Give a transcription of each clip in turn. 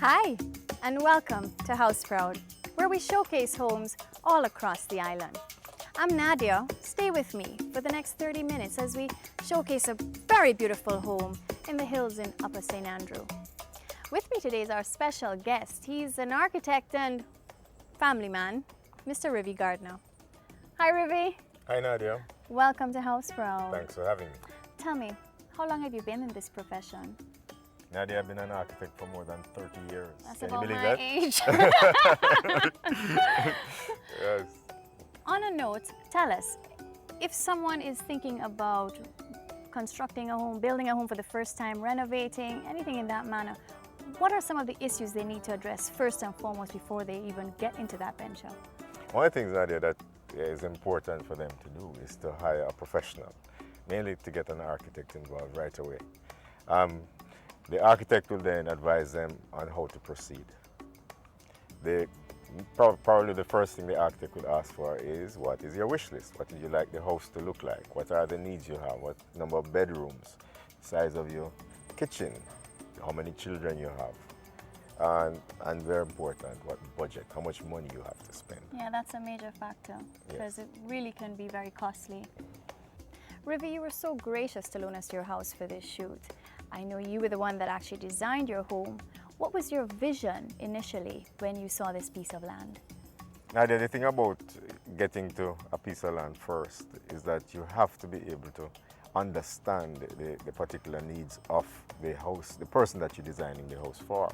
Hi, and welcome to House Proud, where we showcase homes all across the island. I'm Nadia. Stay with me for the next 30 minutes as we showcase a very beautiful home in the hills in Upper St. Andrew. With me today is our special guest. He's an architect and family man, Mr. Rivi Gardner. Hi, Rivi. Hi, Nadia. Welcome to House Proud. Thanks for having me. Tell me, how long have you been in this profession? Nadia, I've been an architect for more than 30 years. That's Can about you believe my that? age. Yes. On a note, tell us, if someone is thinking about constructing a home, building a home for the first time, renovating, anything in that manner, what are some of the issues they need to address first and foremost before they even get into that venture? One of the things, Nadia, that is important for them to do is to hire a professional, mainly to get an architect involved right away. The architect will then advise them on how to proceed. Probably the first thing the architect would ask for is, what is your wish list? What would you like the house to look like? What are the needs you have? What number of bedrooms? Size of your kitchen? How many children you have? And very important, what budget? How much money you have to spend? Yeah, that's a major factor because it really can be very costly. Rivi, you were so gracious to loan us your house for this shoot. I know you were the one that actually designed your home. What was your vision initially when you saw this piece of land? Now, the thing about getting to a piece of land first is that you have to be able to understand the particular needs of the house, the person that you're designing the house for.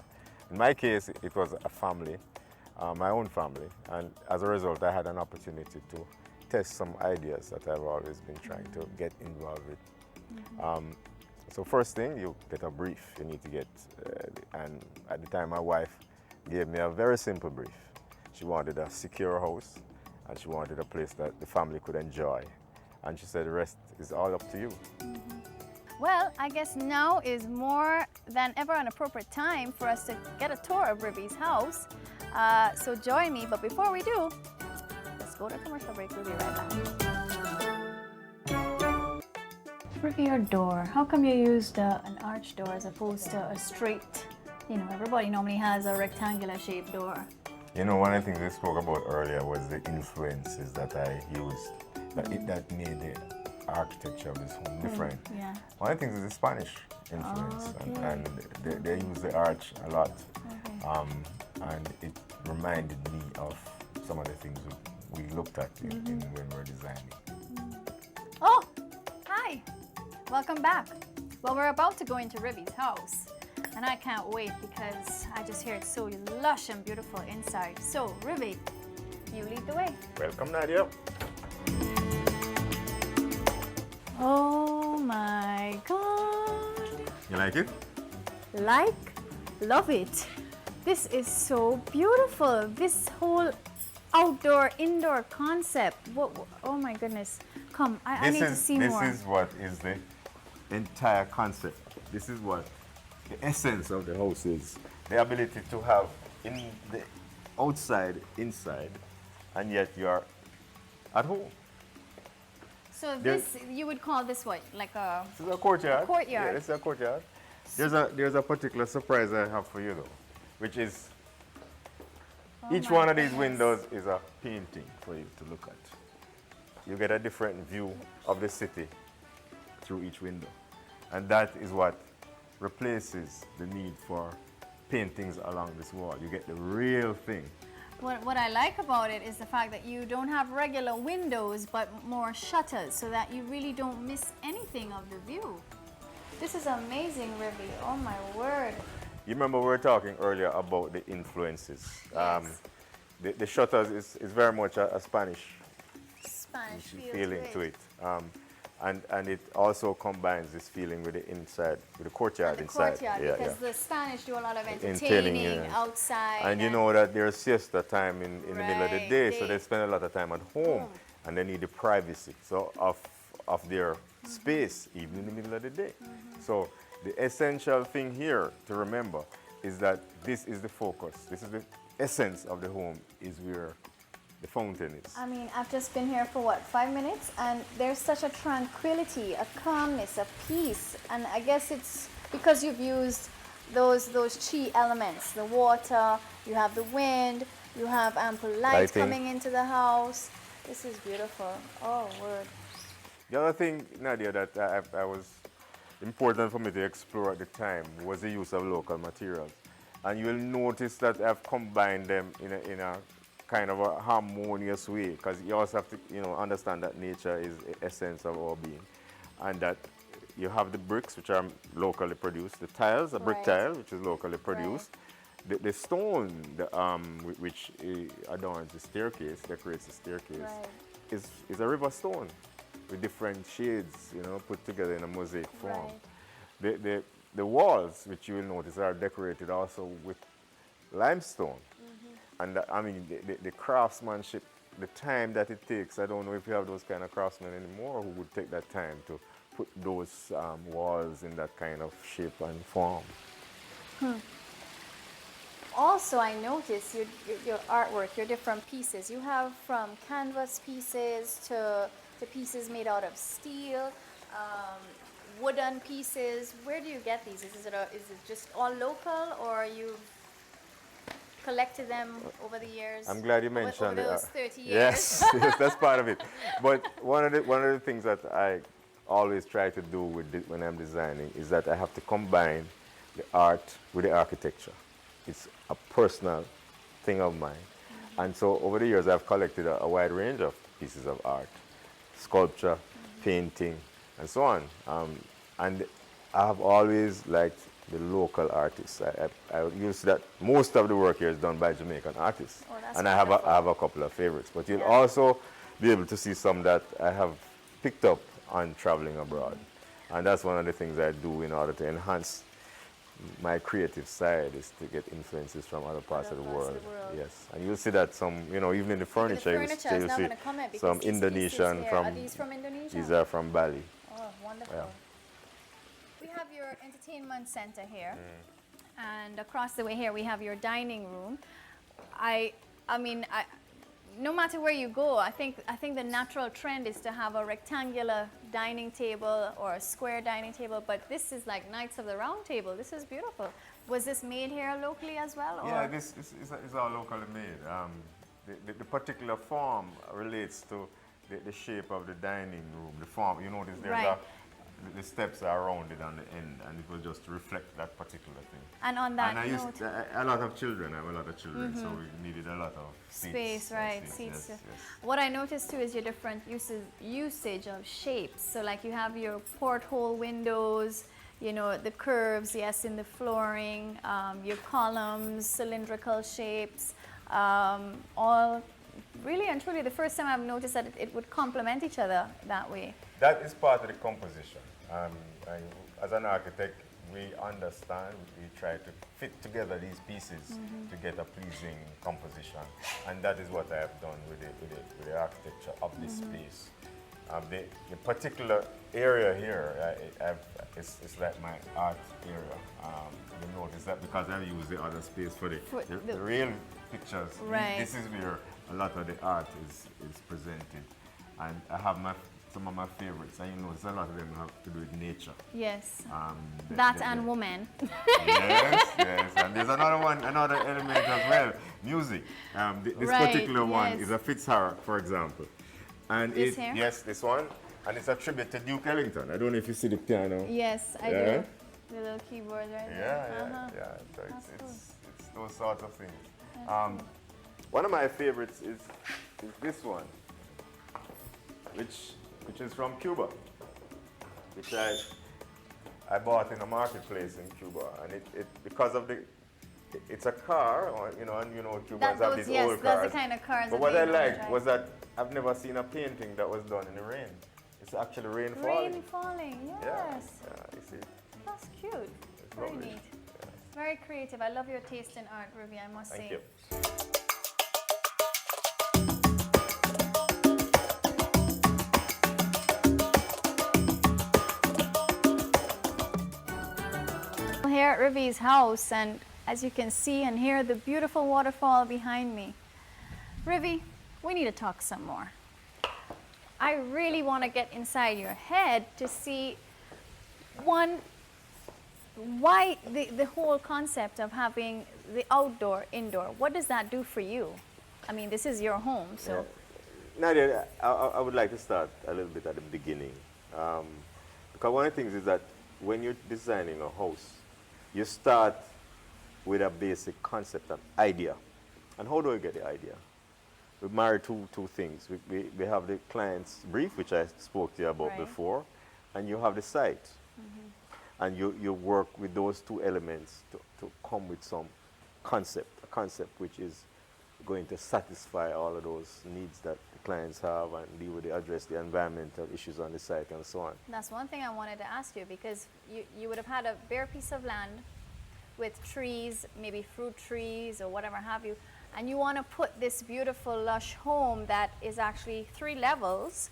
In my case, it was a family, my own family, and as a result, I had an opportunity to test some ideas that I've always been trying to get involved with. So first thing, you get a brief. You need to get, and at the time my wife gave me a very simple brief. She wanted a secure house and she wanted a place that the family could enjoy. And she said the rest is all up to you. Well, I guess now is more than ever an appropriate time for us to get a tour of Rivi's house. So join me, but before we do, let's go to a commercial break. We'll be right back. Rivi, your door, how come you used an arch door as opposed to a straight, everybody normally has a rectangular shaped door. You know, one of the things we spoke about earlier was the influences that I used, that made the architecture of this home different. Yeah. One of the things is the Spanish influence, Okay. and they use the arch a lot. And it reminded me of some of the things we looked at when we were designing. Oh, hi. Welcome back. Well, we're about to go into Rivi's house, and I can't wait because I just hear it's so lush and beautiful inside. So, Rivi, you lead the way. Welcome, Nadia. Oh my God. You like it? Love it. This is so beautiful. This whole outdoor, indoor concept. Oh my goodness. Come, I need to see more. This is what is the entire concept. This is what the essence of the house is. The ability to have in the outside, inside, and yet you're at home. So this, you would call this what? Like a... This is a courtyard. Courtyard. Yeah, this is a courtyard. There's a particular surprise I have for you though, which is each one of these windows is a painting for you to look at. You get a different view of the city through each window. And that is what replaces the need for paintings along this wall. You get the real thing. What I like about it is the fact that you don't have regular windows, but more shutters, so that you really don't miss anything of the view. This is amazing, Rivi. Oh my word. You remember we were talking earlier about the influences. Yes. The shutters is very much a Spanish feeling to it. And it also combines this feeling with the inside, with the courtyard inside. Because the Spanish do a lot of entertaining outside. And you know that there's siesta time in the middle of the day, so they spend a lot of time at home, and they need the privacy of their space, even in the middle of the day. So the essential thing here to remember is that this is the focus. This is the essence of the home, is where the fountain is. I mean, I've just been here for 5 minutes, and there's such a tranquility, a calmness, a peace, and I guess it's because you've used those chi elements, the water, you have the wind, you have ample light Lighting. coming into the house. This is beautiful. Oh, word. The other thing, Nadia, that I was important for me to explore at the time was the use of local materials. And you'll notice that I've combined them in a kind of a harmonious way, because you also have to, you know, understand that nature is the essence of our being, and that you have the bricks, which are locally produced, the tiles, a brick Right. tile, which is locally produced, the stone, which adorns the staircase, decorates the staircase, Right. is a river stone with different shades, you know, put together in a mosaic form. Right. The walls, which you will notice, are decorated also with limestone. And I mean, the craftsmanship, the time that it takes, I don't know if you have those kind of craftsmen anymore who would take that time to put those walls in that kind of shape and form. Also, I noticed your artwork, your different pieces. You have from canvas pieces to pieces made out of steel, wooden pieces. Where do you get these? Is it just all local, or you've collected them over the years? I'm glad you mentioned over those 30 years. Yes, yes, that's part of it. But one of the things that I always try to do when I'm designing is that I have to combine the art with the architecture. It's a personal thing of mine. And so over the years, I've collected a wide range of pieces of art, sculpture, painting, and so on. And I have always liked the local artists. I use that most of the work here is done by Jamaican artists. Oh, that's and I have a couple of favorites. But you'll also be able to see some that I have picked up on traveling abroad. And that's one of the things I do in order to enhance my creative side, is to get influences from other parts of the world. Yes, and you'll see that some, you know, even in the furniture, you'll see some Indonesian are these from Indonesia? These are from Bali. Oh, wonderful. Yeah. We have your entertainment center here, and across the way here we have your dining room. I mean, no matter where you go, I think the natural trend is to have a rectangular dining table or a square dining table, but this is like Knights of the Round Table. This is beautiful. Was this made here locally as well? Or? Yeah, this is all locally made. The particular form relates to the shape of the dining room. The form, you notice there's the steps are rounded on the end, and it was just to reflect that particular thing. And on that I note, used a lot of children. I have a lot of children, so we needed a lot of space, right? Seats. Yes. What I noticed too is your different usage of shapes. So like you have your porthole windows, you know, the curves, yes, in the flooring, your columns, cylindrical shapes, all really and truly the first time I've noticed that it would complement each other that way. That is part of the composition. As an architect, we understand, we try to fit together these pieces to get a pleasing composition. And that is what I have done with the architecture of this space. The particular area here, it's like my art area. You notice that because I use the other space for the real pictures. Right. This is where a lot of the art is presented. And I have some of my favorites, and you notice a lot of them have to do with nature. Yes. That and woman. Yes. And there's another element as well, music. This particular one is a Fitzharrier, for example. And this one, and it's a tribute to Duke Ellington. I don't know if you see the piano. Yes, I do. The little keyboard right there. Yeah. So it's those sorts of things. One of my favorites is this one, which is from Cuba, which I bought in a marketplace in Cuba, and it because of it's a car, you know, and you know Cubans have these old cars. That's the kind of cars. But what I liked was that I've never seen a painting that was done in the rain. It's actually rain falling. Rain falling, yes. Yeah, you see. That's cute. It's Very lovely. neat. Yeah. Very creative. I love your taste in art, Rivi, I must say. Thank you. Here at Rivi's house, and as you can see and hear the beautiful waterfall behind me. Rivi, we need to talk some more. I really want to get inside your head to see one why the whole concept of having the outdoor, indoor? What does that do for you? I mean, this is your home, so. Nadia, I would like to start a little bit at the beginning. Because one of the things is that when you're designing a house, you start with a basic concept, an idea. And how do I get the idea? We marry two things. We have the client's brief, which I spoke to you about Right. before, and you have the site. And you work with those two elements to come with some concept, a concept which is going to satisfy all of those needs that the clients have and deal with address the environmental issues on the site and so on. That's one thing I wanted to ask you, because you would have had a bare piece of land with trees, maybe fruit trees or whatever have you, and you want to put this beautiful lush home that is actually 3 levels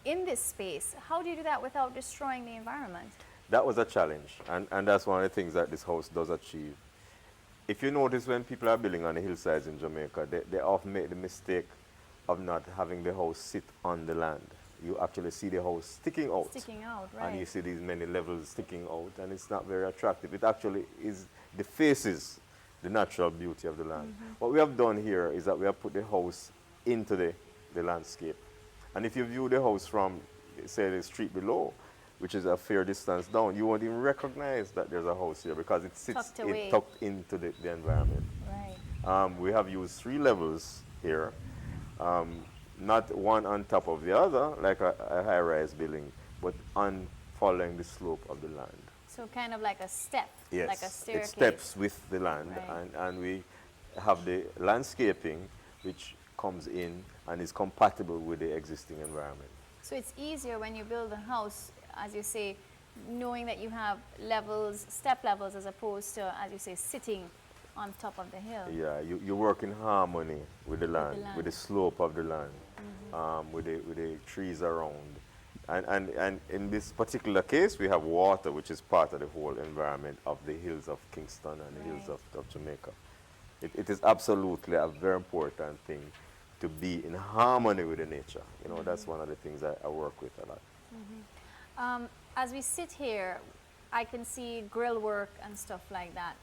in this space. How do you do that without destroying the environment? That was a challenge, and that's one of the things that this house does achieve. If you notice, when people are building on the hillsides in Jamaica, they often make the mistake of not having the house sit on the land. You actually see the house sticking out. Sticking out, right. And you see these many levels sticking out, and it's not very attractive. It actually is the faces the natural beauty of the land. What we have done here is that we have put the house into the landscape. And if you view the house from, say, the street below, which is a fair distance down, you won't even recognize that there's a house here because it sits Tucked away. tucked into the environment. Right. We have used 3 levels here, not one on top of the other, like a high-rise building, but on following the slope of the land. So kind of like a step, Yes, like a staircase. it steps with the land, Right. and we have the landscaping, which comes in and is compatible with the existing environment. So it's easier when you build a house, as you say, knowing that you have levels, step levels, as opposed to, as you say, sitting on top of the hill. Yeah, you work in harmony with the land, land. with the slope of the land, with the trees around. And in this particular case, we have water, which is part of the whole environment of the hills of Kingston and the hills of Jamaica. It is absolutely a very important thing to be in harmony with the nature. You know, that's one of the things I work with a lot. As we sit here, I can see grill work and stuff like that.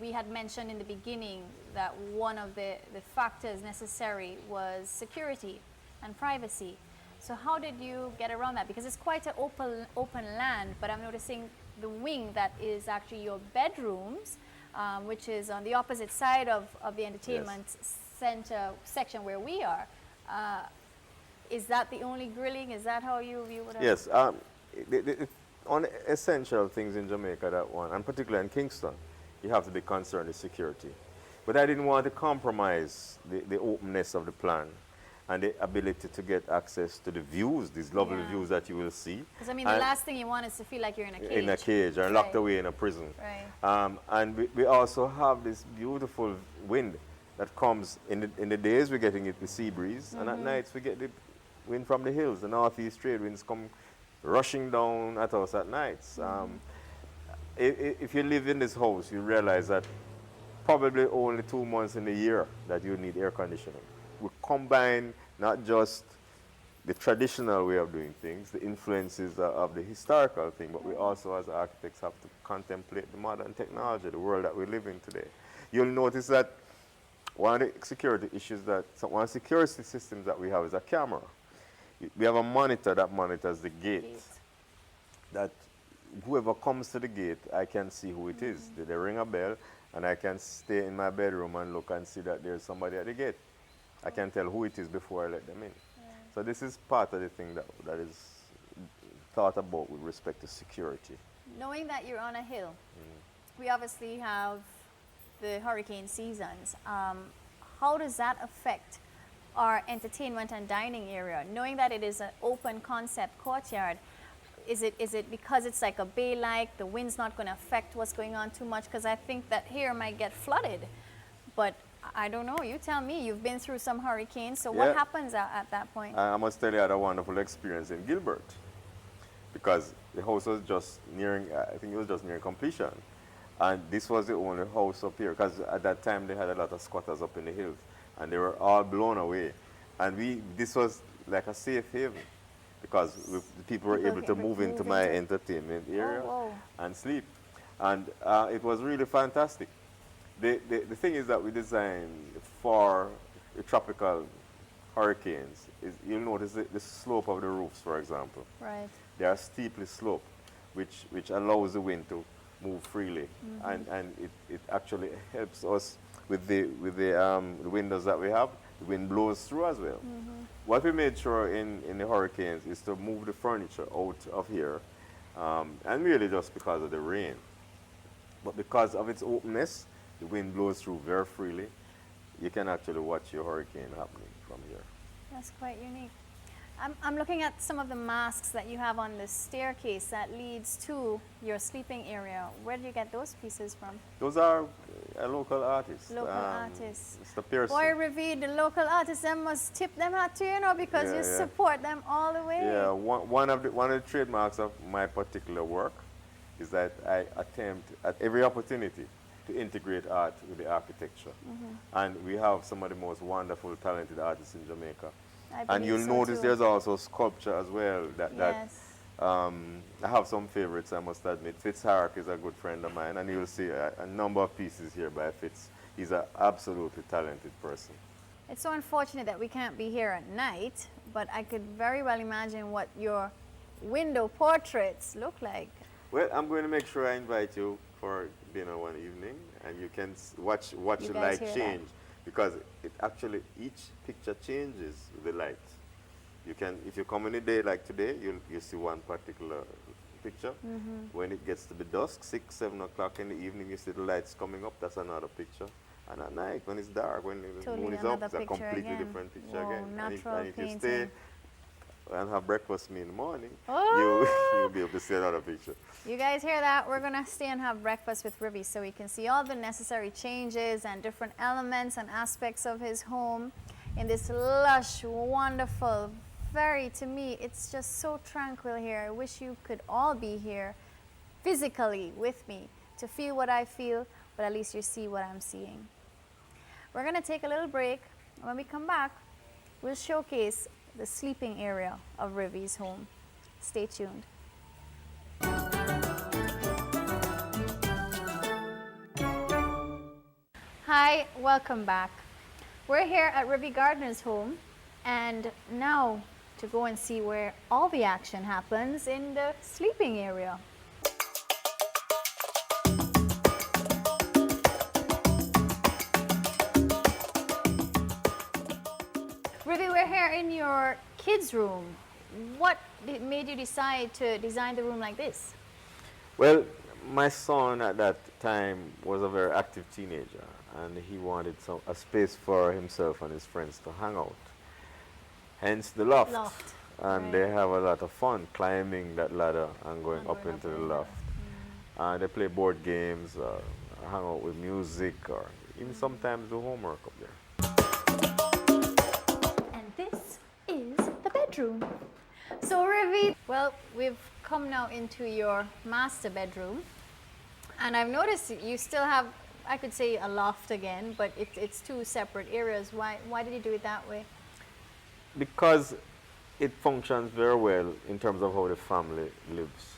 We had mentioned in the beginning that one of the factors necessary was security and privacy. So how did you get around that? Because it's quite an open land, but I'm noticing the wing that is actually your bedrooms, which is on the opposite side of the entertainment center section where we are. Is that the only grilling? Is that how you would have? Yes. On essential things in Jamaica, that one, and particularly in Kingston, you have to be concerned with security. But I didn't want to compromise the openness of the plan and the ability to get access to the views, these lovely views that you will see. Because I mean, the last thing you want is to feel like you're in a cage. In a cage or locked away in a prison. Right. And we also have this beautiful wind that comes in the days we're getting it, the sea breeze, and at nights we get the wind from the hills. The northeast trade winds come rushing down at us at nights. If you live in this house, you realize that probably only 2 months in a year that you need air conditioning. We combine not just the traditional way of doing things, the influences of the historical thing, but we also as architects have to contemplate the modern technology, the world that we live in today. You'll notice that one of the security issues one of the security systems that we have is a camera. We have a monitor that monitors the gate. That whoever comes to the gate, I can see who it is. They ring a bell, and I can stay in my bedroom and look and see that there's somebody at the gate. I can tell who it is before I let them in. So this is part of the thing that is thought about with respect to security. Knowing that you're on a hill, we obviously have the hurricane seasons. How does that affect our entertainment and dining area? Knowing that it is an open concept courtyard, is it because it's like a bay-like, the wind's not going to affect what's going on too much? Because I think that here might get flooded. But I don't know, you tell me. You've been through some hurricanes, so what happens at that point? I must tell you, I had a wonderful experience in Gilbert because the house was just nearing, I think it was just nearing completion. And this was the only house up here because at that time they had a lot of squatters up in the hills and they were all blown away. And this was like a safe haven because the people were able to move into my entertainment area and sleep. And it was really fantastic. The thing is that we designed for the tropical hurricanes. You'll notice the slope of the roofs, for example. Right. They are steeply sloped, which allows the wind to move freely, and it actually helps us with the windows that we have. The wind blows through as well. What we made sure in the hurricanes is to move the furniture out of here, and really just because of the rain. But because of its openness, the wind blows through very freely. You can actually watch your hurricane happening from here. That's quite unique. I'm looking at some of the masks that you have on the staircase that leads to your sleeping area. Where do you get those pieces from? Those are local artists. Local artists. It's the Pearson. Boy, Rivi, the local artists, them must tip them hat to you, because you support them all the way. Yeah, one of the trademarks of my particular work is that I attempt at every opportunity to integrate art with the architecture. And we have some of the most wonderful, talented artists in Jamaica. And you'll notice there's also sculpture as well. I have some favorites, I must admit. Fitz Harrick is a good friend of mine, and you'll see a number of pieces here by Fitz. He's an absolutely talented person. It's so unfortunate that we can't be here at night, but I could very well imagine what your window portraits look like. Well, I'm going to make sure I invite you for dinner one evening, and you can watch the light change. Because it actually, each picture changes with the light. You can, if you come in a day like today, you'll see one particular picture. When it gets to be dusk, 6, 7 o'clock in the evening, you see the lights coming up, that's another picture. And at night, when it's dark, when the moon is up, it's a completely different picture again. And if you stay and have breakfast with me in the morning, you'll be able to see another picture. You guys hear that? We're going to stay and have breakfast with Rivi so we can see all the necessary changes and different elements and aspects of his home in this lush, wonderful, to me, it's just so tranquil here. I wish you could all be here physically with me to feel what I feel, but at least you see what I'm seeing. We're going to take a little break. When we come back, we'll showcase the sleeping area of Rivi's home. Stay tuned. Hi, welcome back. We're here at Rivi Gardner's home, and now to go and see where all the action happens in the sleeping area. Rivi, we're here in your kids' room. What made you decide to design the room like this? Well, my son at that time was a very active teenager, and he wanted a space for himself and his friends to hang out. Hence the loft. And they have a lot of fun climbing that ladder and going up into the loft. They play board games, hang out with music, or even sometimes do homework up there. And this is the bedroom. So Rivi, well, we've come now into your master bedroom, and I've noticed you still have, I could say, a loft again, but it's two separate areas. Why did you do it that way? Because it functions very well in terms of how the family lives.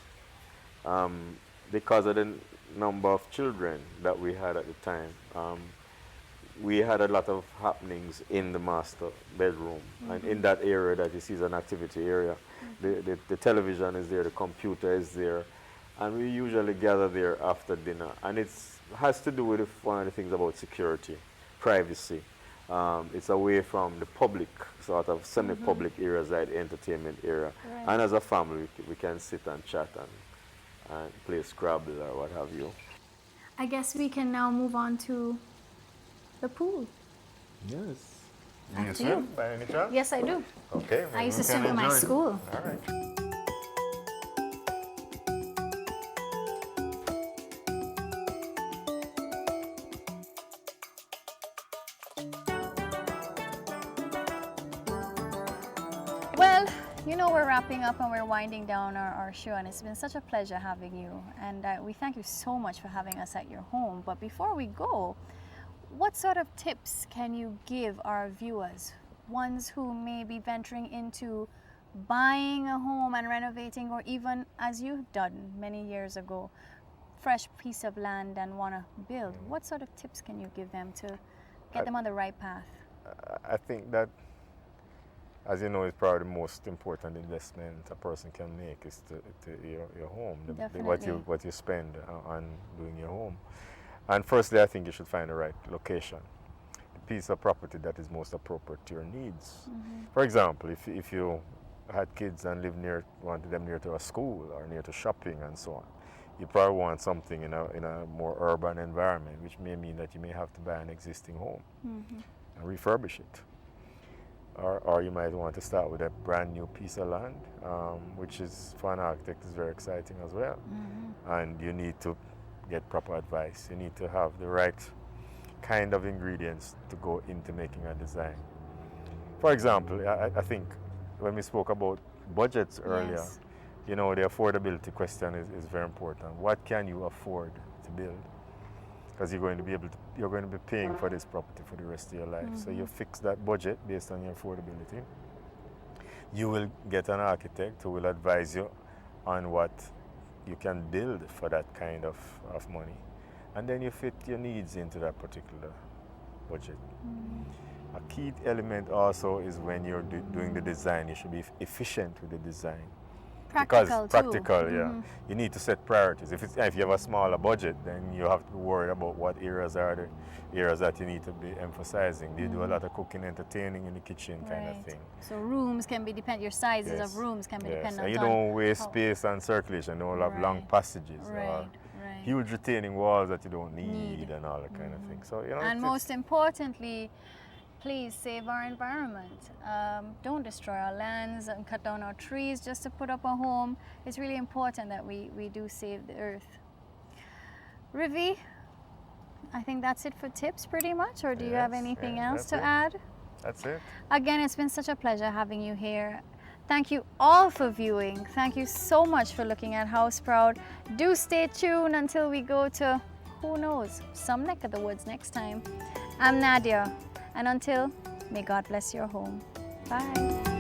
Because of the number of children that we had at the time, we had a lot of happenings in the master bedroom. And in that area that you see is an activity area. The television is there, the computer is there, and we usually gather there after dinner. And it has to do with one of the things about security, privacy. It's away from the public, sort of semi-public areas like the entertainment area. And as a family, we can sit and chat and play Scrabble or what have you. I guess we can now move on to the pool. Yes. You swim by any chance? Yes, I do. Okay. I used to swim in my school. All right. Well, you know, we're wrapping up and we're winding down our show, and it's been such a pleasure having you. And we thank you so much for having us at your home. But before we go, what sort of tips can you give our viewers, ones who may be venturing into buying a home and renovating, or even as you've done many years ago, fresh piece of land and want to build, what sort of tips can you give them to get them on the right path? I think that, as you know, it's probably the most important investment a person can make is to your home, what you spend on doing your home. And firstly, I think you should find the right location, the piece of property that is most appropriate to your needs. For example, if you had kids and wanted them near to a school or near to shopping and so on, you probably want something in a more urban environment, which may mean that you may have to buy an existing home and refurbish it. Or you might want to start with a brand new piece of land, which is, for an architect, is very exciting as well. And you need to get proper advice. You need to have the right kind of ingredients to go into making a design. For example, I think when we spoke about budgets earlier, you know, the affordability question is very important. What can you afford to build? Because you're going to be paying for this property for the rest of your life. So you fix that budget based on your affordability. You will get an architect who will advise you on what you can build for that kind of money. And then you fit your needs into that particular budget. A key element also is when you're doing the design, you should be efficient with the design. Practical, yeah. You need to set priorities. If you have a smaller budget, then you have to worry about what areas are the areas that you need to be emphasizing. Do you do a lot of cooking, entertaining in the kitchen kind of thing? So rooms can be your sizes of rooms can be dependent on. And you don't waste space and circulation. Don't have long passages or huge retaining walls that you don't need and all that kind of thing. So, you know, and most importantly, please save our environment. Don't destroy our lands and cut down our trees just to put up a home. It's really important that we do save the earth. Rivi, I think that's it for tips pretty much, or do you have anything else to add? That's it. Again, it's been such a pleasure having you here. Thank you all for viewing. Thank you so much for looking at House Proud. Do stay tuned until we go to, who knows, some neck of the woods next time. I'm Nadia. And until, may God bless your home. Bye.